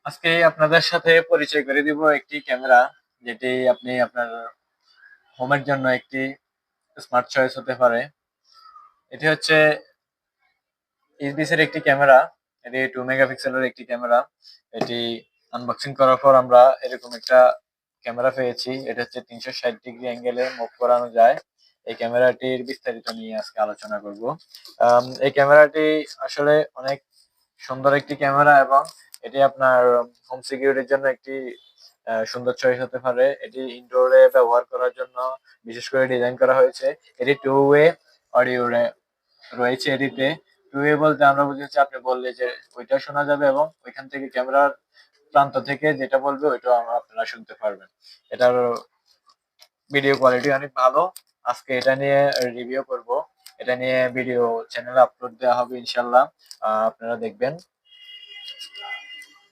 আজকে আপনাদের সাথে পরিচয় করে দিব একটি ক্যামেরা, যেটি আপনি আপনার হোমের জন্য একটি স্মার্ট চয়েস হতে পারে। এটি হচ্ছে ইসবিসের একটি ক্যামেরা। এটি 2 মেগাপিক্সেলের একটি ক্যামেরা। এটি আনবক্সিং করার পর আমরা এরকম একটা ক্যামেরা পেয়েছি। এটা হচ্ছে 360 ডিগ্রি অ্যাঙ্গেলে মুভ করানো যায়। এই ক্যামেরাটির বিস্তারিত নিয়ে আজকে আলোচনা করব। এই ক্যামেরাটি আসলে অনেক সুন্দর একটি ক্যামেরা এবং এটি আপনার হোম সিকিউরিটির জন্য একটি সুন্দর চয়েস হতে পারে। এটি ইনডোরে ব্যবহার করার জন্য বিশেষ করে ডিজাইন করা হয়েছে। এটি টু ওয়ে অডিও রয়েছে এটিতে। টু ওয়ে বলতে আমরা বুঝি হচ্ছে আপনি বললে যে ওইটা শোনা যাবে এবং ওইখান থেকে ক্যামেরার প্রান্ত থেকে যেটা বলবে ওইটাও আপনারা শুনতে পারবেন। এটার ভিডিও কোয়ালিটি অনেক ভালো। আজকে এটা নিয়ে রিভিউ করব। এটা নিয়ে ভিডিও চ্যানেলে আপলোড দেওয়া হবে ইনশাল্লাহ। আপনারা দেখবেন।